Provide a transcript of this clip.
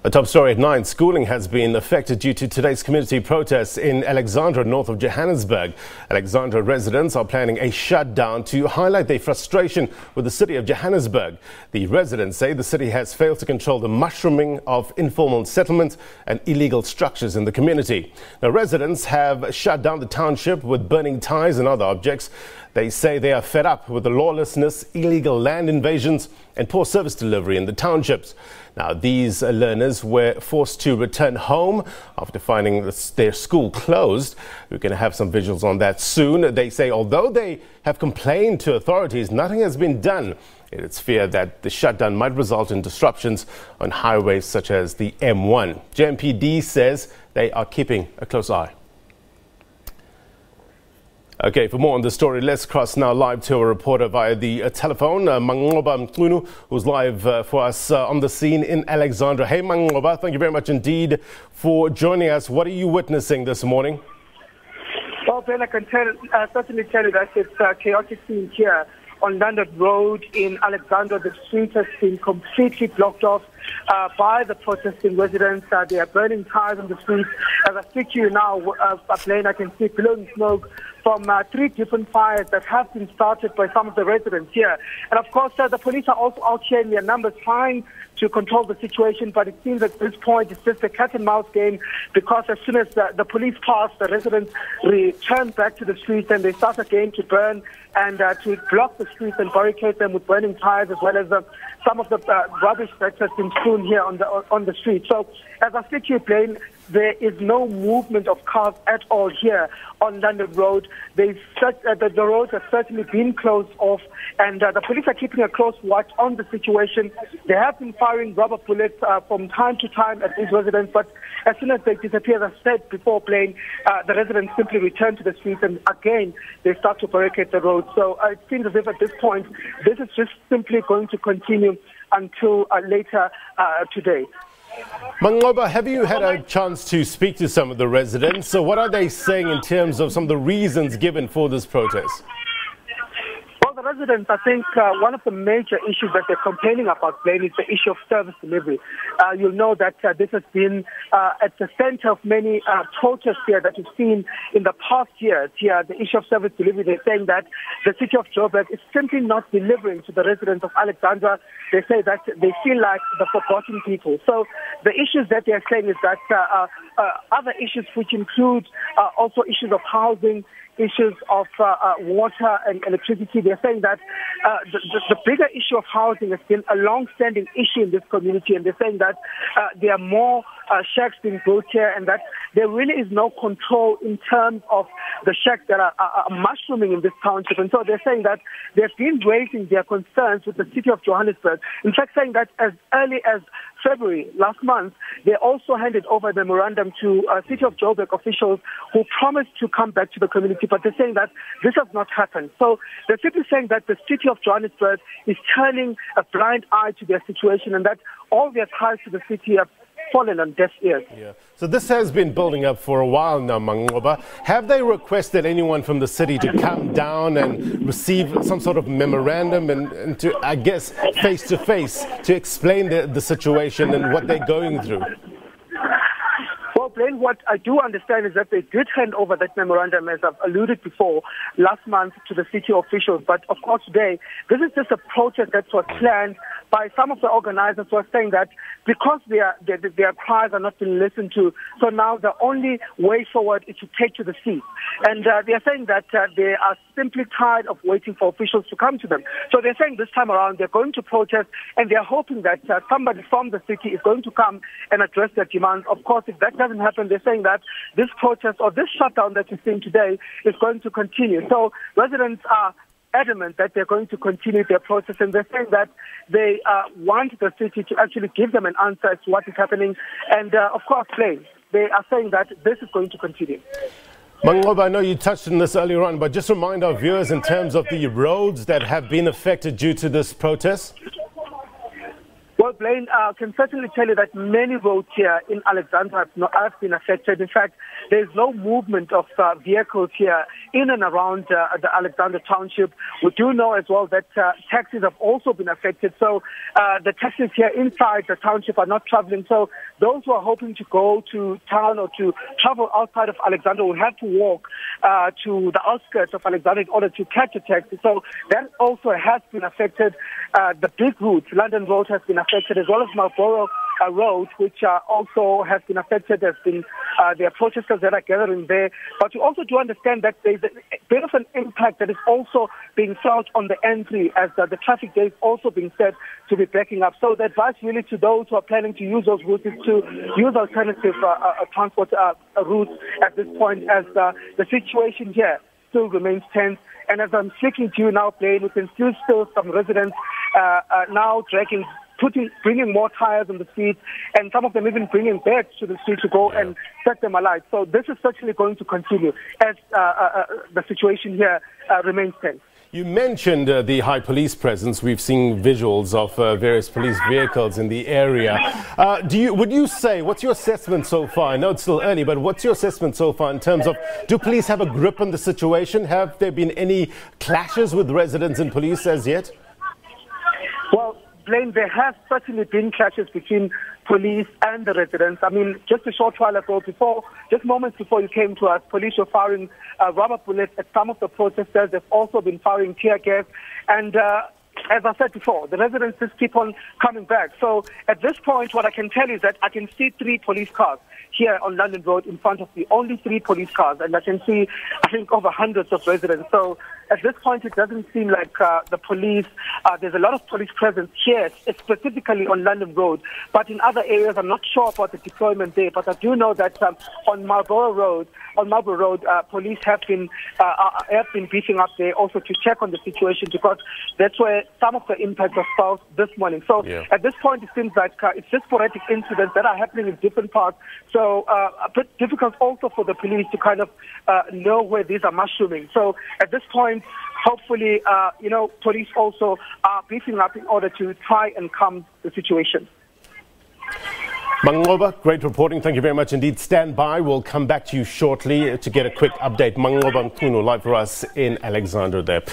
A top story at 9. Schooling has been affected due to today's community protests in Alexandra, north of Johannesburg. Alexandra residents are planning a shutdown to highlight their frustration with the City of Johannesburg. The residents say the city has failed to control the mushrooming of informal settlements and illegal structures in the community. Now, residents have shut down the township with burning ties and other objects. They say they are fed up with the lawlessness, illegal land invasions and poor service delivery in the townships. Now, these learners were forced to return home after finding their school closed. We're going to have some visuals on that soon. They say although they have complained to authorities, nothing has been done. It's feared that the shutdown might result in disruptions on highways such as the M1. JMPD says they are keeping a close eye. Okay, for more on the story, let's cross now live to a reporter via the telephone, Mangoba Mqunu, who's live for us on the scene in Alexandra. Hey, Mangoba, thank you very much indeed for joining us. What are you witnessing this morning? Well, Ben, I can certainly tell you that it's a chaotic scene here on London Road in Alexandra. The street has been completely blocked off by the protesting residents. They are burning tires on the streets. As I speak to you now, Blaine, I can see billowing smoke from 3 different fires that have been started by some of the residents here. And of course, the police are also out here in their numbers trying to control the situation, but it seems at this point it's just a cat and mouse game, because as soon as the police pass, the residents return back to the streets and they start again to burn and to block the streets and barricade them with burning tires, as well as some of the rubbish that has been strewn here on the street. So as I speak to you, Blaine, there is no movement of cars at all here on London Road. The roads have certainly been closed off, and the police are keeping a close watch on the situation. They have been firing rubber bullets from time to time at these residents, but as soon as they disappear, as I said before, Blaine, the residents simply return to the streets, and again they start to barricade the road. So it seems as if at this point this is just simply going to continue until later today. Mangoba, have you had a chance to speak to some of the residents? So what are they saying in terms of some of the reasons given for this protest? Well, the residents, I think one of the major issues that they're complaining about, Blaine, is the issue of service delivery. You'll know that this has been at the center of many protests here that we've seen in the past years. Here, the issue of service delivery, they're saying that the City of Johannesburg is simply not delivering to the residents of Alexandra. They say that they feel like the forgotten people. So the issues that they're saying is that other issues which include also issues of housing, issues of water and electricity. They're saying that the bigger issue of housing has been a long-standing issue in this community, and they're saying that there are more shacks being built here, and that there really is no control in terms of the shacks that are mushrooming in this township. And so they're saying that they've been raising their concerns with the City of Johannesburg. In fact, saying that as early as February last month, they also handed over a memorandum to City of Johannesburg officials who promised to come back to the community, but they're saying that this has not happened. So they're simply saying that the City of Johannesburg is turning a blind eye to their situation, and that all their ties to the city have fallen on deaf ears. Yeah. So this has been building up for a while now, Mangoba. Have they requested anyone from the city to come down and receive some sort of memorandum and to, I guess, face-to-face to explain the situation and what they're going through? Well, Blaine, what I do understand is that they did hand over that memorandum, as I've alluded before, last month to the city officials. But of course today, this is just a protest that was planned by some of the organizers who are saying that because their cries are not being listened to, so now the only way forward is to take to the streets. And they are saying that they are simply tired of waiting for officials to come to them. So they're saying this time around they're going to protest, and they're hoping that somebody from the city is going to come and address their demands. Of course, if that doesn't happen, they're saying that this protest or this shutdown that you're seeing today is going to continue. So residents are adamant that they're going to continue their protest, and they're saying that they want the city to actually give them an answer as to what is happening. And of course, they are saying that this is going to continue. Mangoba, I know you touched on this earlier on, but just remind our viewers in terms of the roads that have been affected due to this protest. Well, Blaine, I can certainly tell you that many roads here in Alexandra have been affected. In fact, there's no movement of vehicles here in and around the Alexandra township. We do know as well that taxis have also been affected. So the taxis here inside the township are not traveling. So those who are hoping to go to town or to travel outside of Alexandra will have to walk to the outskirts of Alexandra in order to catch a taxi. So that also has been affected. The big routes, London Road has been affected, as well as Marlborough Road, which also has been affected. There are protesters that are gathering there. But you also do understand that there's a bit of an impact that is also being felt on the entry, as the traffic there is also being said to be backing up. So the advice really to those who are planning to use those routes is to use alternative transport routes at this point, as the situation here still remains tense. And as I'm speaking to you now, Blaine, we can still some residents now bringing more tires on the streets, and some of them even bringing bags to the street to go and set them alight. So this is certainly going to continue as the situation here remains tense. You mentioned the high police presence. We've seen visuals of various police vehicles in the area. Would you say, what's your assessment so far? I know it's still early, but what's your assessment so far in terms of, do police have a grip on the situation? Have there been any clashes with residents and police as yet? Well, Blaine, there have certainly been clashes between police and the residents. I mean, just a short while ago, just moments before you came to us, police were firing rubber bullets at some of the protesters. They've also been firing tear gas. And as I said before, the residents just keep on coming back. So at this point, what I can tell you is that I can see 3 police cars here on London Road in front of me, only 3 police cars, and I can see, I think, over hundreds of residents. So at this point, it doesn't seem like the police, there's a lot of police presence here, specifically on London Road. But in other areas, I'm not sure about the deployment there, but I do know that on Marlborough Road, police have been beefing up there also to check on the situation, because that's where some of the impact was felt this morning. So at this point, it seems like it's just sporadic incidents that are happening in different parts. So a bit difficult also for the police to kind of know where these are mushrooming. So at this point, hopefully, police also are beefing up in order to try and calm the situation. Mangoba, great reporting. Thank you very much indeed. Stand by. We'll come back to you shortly to get a quick update. Mangoba Mkuno live for us in Alexandra there.